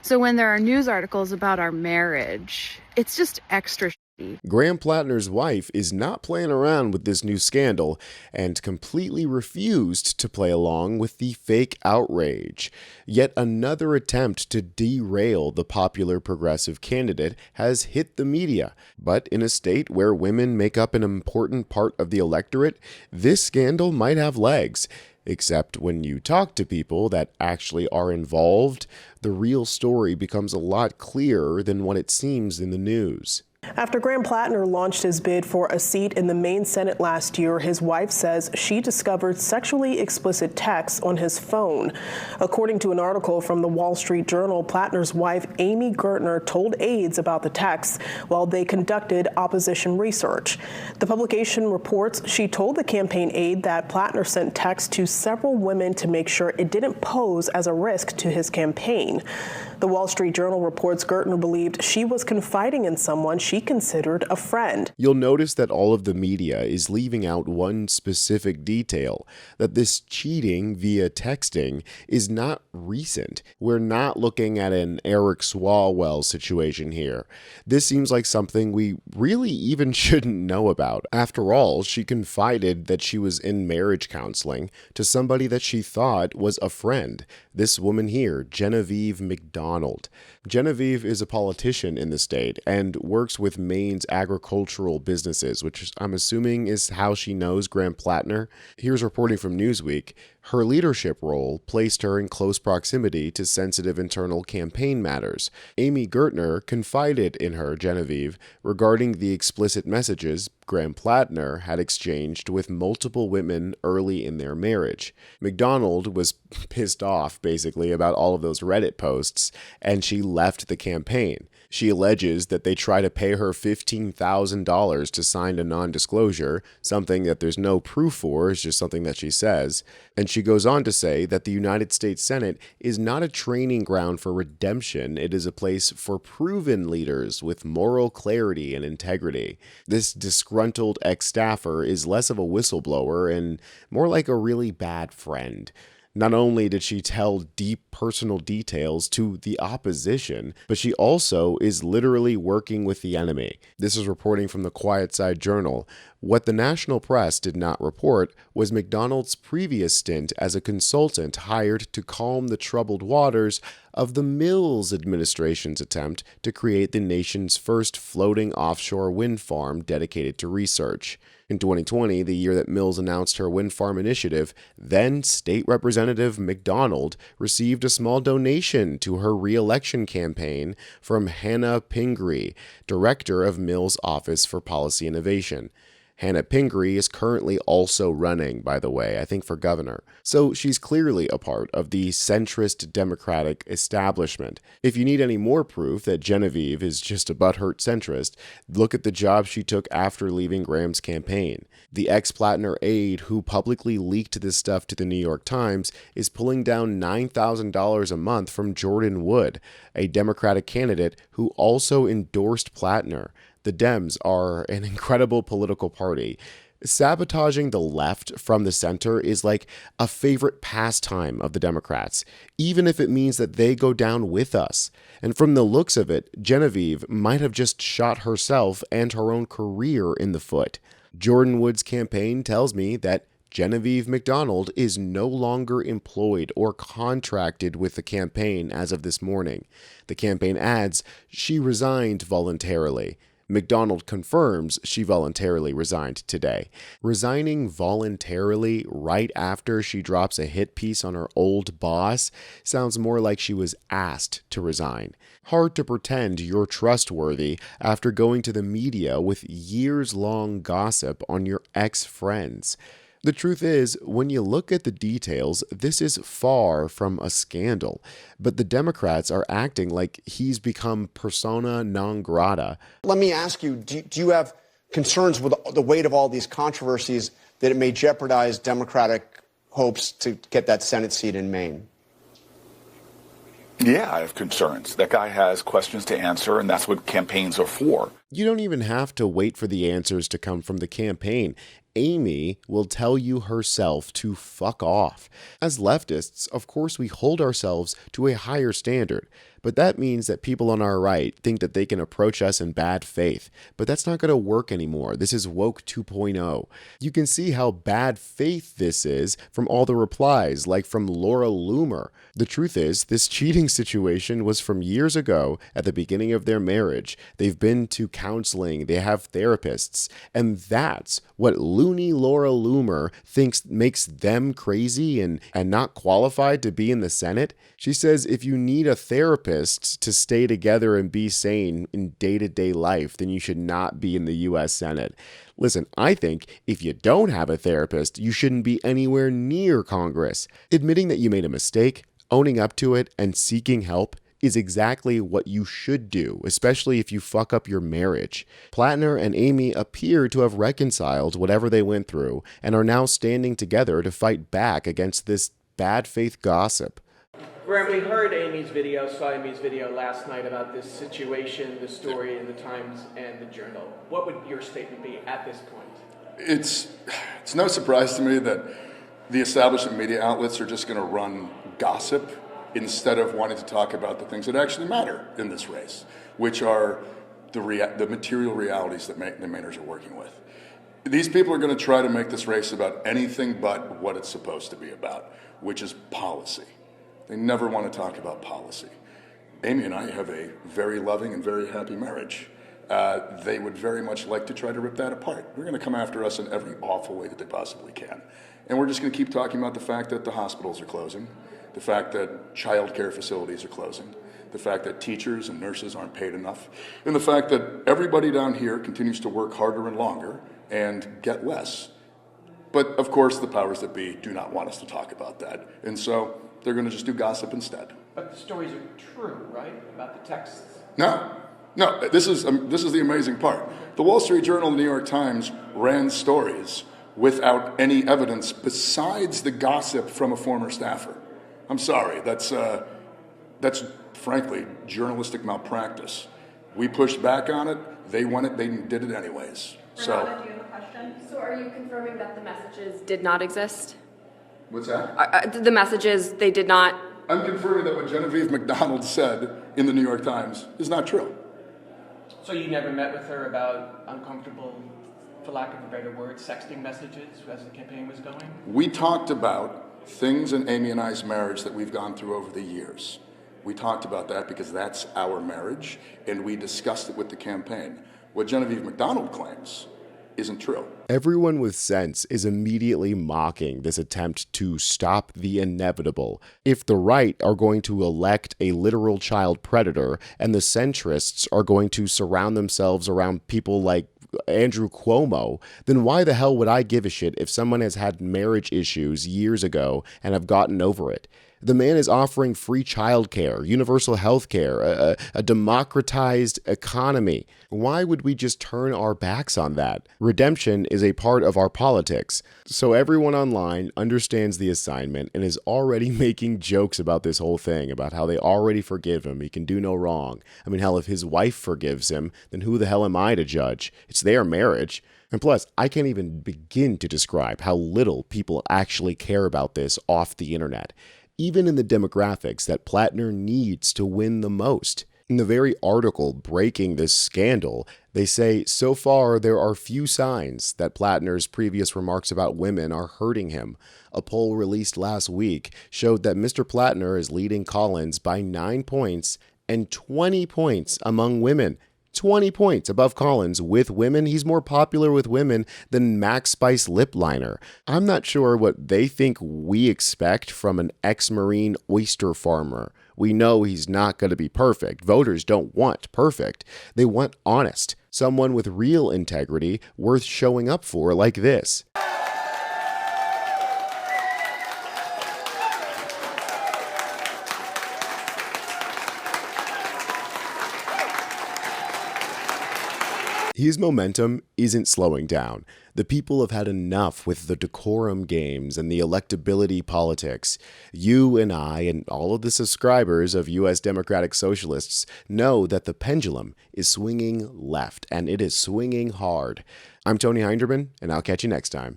So when there are news articles about our marriage, it's just extra shitty. Graham Platner's wife is not playing around with this new scandal and completely refused to play along with the fake outrage. Yet another attempt to derail the popular progressive candidate has hit the media. But in a state where women make up an important part of the electorate, this scandal might have legs. Except when you talk to people that actually are involved, the real story becomes a lot clearer than what it seems in the news. After Graham Platner launched his bid for a seat in the Maine Senate last year, his wife says she discovered sexually explicit texts on his phone. According to an article from the Wall Street Journal, Platner's wife, Amy Gertner, told aides about the texts while they conducted opposition research. The publication reports she told the campaign aide that Platner sent texts to several women to make sure it didn't pose as a risk to his campaign. The Wall Street Journal reports Gertner believed she was confiding in someone she considered a friend. You'll notice that all of the media is leaving out one specific detail, that this cheating via texting is not recent. We're not looking at an Eric Swalwell situation here. This seems like something we really even shouldn't know about. After all, she confided that she was in marriage counseling to somebody that she thought was a friend. This woman here, Genevieve McDonald. Genevieve is a politician in the state and works with Maine's agricultural businesses, which I'm assuming is how she knows Graham Platner. Here's reporting from Newsweek. Her leadership role placed her in close proximity to sensitive internal campaign matters. Amy Gertner confided in her, Genevieve, regarding the explicit messages Graham Platner had exchanged with multiple women early in their marriage. McDonald was pissed off, basically, about all of those Reddit posts, and she left the campaign. She alleges that they try to pay her $15,000 to sign a non-disclosure, something that there's no proof for, it's just something that she says. And she goes on to say that the United States Senate is not a training ground for redemption, it is a place for proven leaders with moral clarity and integrity. This disgruntled ex-staffer is less of a whistleblower and more like a really bad friend. Not only did she tell deep personal details to the opposition, but she also is literally working with the enemy. This is reporting from the Quiet Side Journal. What the national press did not report was McDonald's previous stint as a consultant hired to calm the troubled waters of the Mills administration's attempt to create the nation's first floating offshore wind farm dedicated to research. In 2020, the year that Mills announced her wind farm initiative, then State Representative McDonald received a small donation to her re-election campaign from Hannah Pingree, director of Mills' Office for Policy Innovation. Hannah Pingree is currently also running, by the way, I think for governor. So she's clearly a part of the centrist Democratic establishment. If you need any more proof that Genevieve is just a butthurt centrist, look at the job she took after leaving Graham's campaign. The ex-Platner aide who publicly leaked this stuff to the New York Times is pulling down $9,000 a month from Jordan Wood, a Democratic candidate who also endorsed Platner. The Dems are an incredible political party. Sabotaging the left from the center is like a favorite pastime of the Democrats, even if it means that they go down with us. And from the looks of it, Genevieve might have just shot herself and her own career in the foot. Jordan Wood's campaign tells me that Genevieve McDonald is no longer employed or contracted with the campaign as of this morning. The campaign adds she resigned voluntarily. McDonald confirms she voluntarily resigned today. Resigning voluntarily right after she drops a hit piece on her old boss sounds more like she was asked to resign. Hard to pretend you're trustworthy after going to the media with years-long gossip on your ex-friends. The truth is, when you look at the details, this is far from a scandal. But the Democrats are acting like he's become persona non grata. Let me ask you, do you have concerns with the weight of all these controversies that it may jeopardize Democratic hopes to get that Senate seat in Maine? Yeah, I have concerns. That guy has questions to answer, and that's what campaigns are for. You don't even have to wait for the answers to come from the campaign. Amy will tell you herself to fuck off. As leftists, of course, we hold ourselves to a higher standard, But that means that people on our right think that they can approach us in bad faith. But that's not going to work anymore. This is woke 2.0. You can see how bad faith this is from all the replies, like from Laura Loomer. The truth is, this cheating situation was from years ago at the beginning of their marriage. They've been to counseling, they have therapists, and that's what loony Laura Loomer thinks makes them crazy and not qualified to be in the Senate. She says if you need a therapist to stay together and be sane in day-to-day life, then you should not be in the U.S. Senate. Listen, I think if you don't have a therapist, you shouldn't be anywhere near Congress. Admitting that you made a mistake, owning up to it, and seeking help is exactly what you should do, especially if you fuck up your marriage. Platner and Amy appear to have reconciled whatever they went through and are now standing together to fight back against this bad faith gossip. Graham, we heard saw Amy's video last night about this situation, the story in the Times and the Journal. What would your statement be at this point? It's no surprise to me that the establishment media outlets are just going to run gossip instead of wanting to talk about the things that actually matter in this race, which are the material realities that the Mainers are working with. These people are going to try to make this race about anything but what it's supposed to be about, which is policy. They never want to talk about policy. Amy and I have a very loving and very happy marriage. They would very much like to try to rip that apart. They're going to come after us in every awful way that they possibly can. And we're just going to keep talking about the fact that the hospitals are closing, the fact that child care facilities are closing, the fact that teachers and nurses aren't paid enough, and the fact that everybody down here continues to work harder and longer and get less. But of course, the powers that be do not want us to talk about that. And so they're going to just do gossip instead. But the stories are true, right? About the texts? No, this is the amazing part. The Wall Street Journal and the New York Times ran stories without any evidence besides the gossip from a former staffer. I'm sorry, that's frankly renata, malpractice. We pushed back on it, they won it, they did it anyways. Renata, do you have a question? So are you confirming that the messages did not exist? What's that? The messages, they did not? I'm confirming that what Genevieve McDonald said in the New York Times is not true. So you never met with her about uncomfortable, for lack of a better word, sexting messages as the campaign was going? We talked about things in Amy and I's marriage that we've gone through over the years. We talked about that because that's our marriage, and we discussed it with the campaign. What Genevieve McDonald claims isn't true. Everyone with sense is immediately mocking this attempt to stop the inevitable. If the right are going to elect a literal child predator and the centrists are going to surround themselves around people like Andrew Cuomo, then why the hell would I give a shit if someone has had marriage issues years ago and have gotten over it? The man is offering free childcare, universal health care, a democratized economy. Why would we just turn our backs on that? Redemption is a part of our politics. So everyone online understands the assignment and is already making jokes about this whole thing, about how they already forgive him. He can do no wrong. I mean, hell, if his wife forgives him, then who the hell am I to judge? It's their marriage. And plus, I can't even begin to describe how little people actually care about this off the internet, even in the demographics that Platner needs to win the most. In the very article breaking this scandal, they say, so far there are few signs that Platner's previous remarks about women are hurting him. A poll released last week showed that Mr. Platner is leading Collins by 9 points and 20 points among women. 20 points above Collins with women. He's more popular with women than Max Spice lip liner. I'm not sure what they think we expect from an ex-Marine oyster farmer. We know he's not going to be perfect. Voters don't want perfect. They want honest. Someone with real integrity worth showing up for like this. His momentum isn't slowing down. The people have had enough with the decorum games and the electability politics. You and I and all of the subscribers of U.S. Democratic Socialists know that the pendulum is swinging left, and it is swinging hard. I'm Tony Hinderman, and I'll catch you next time.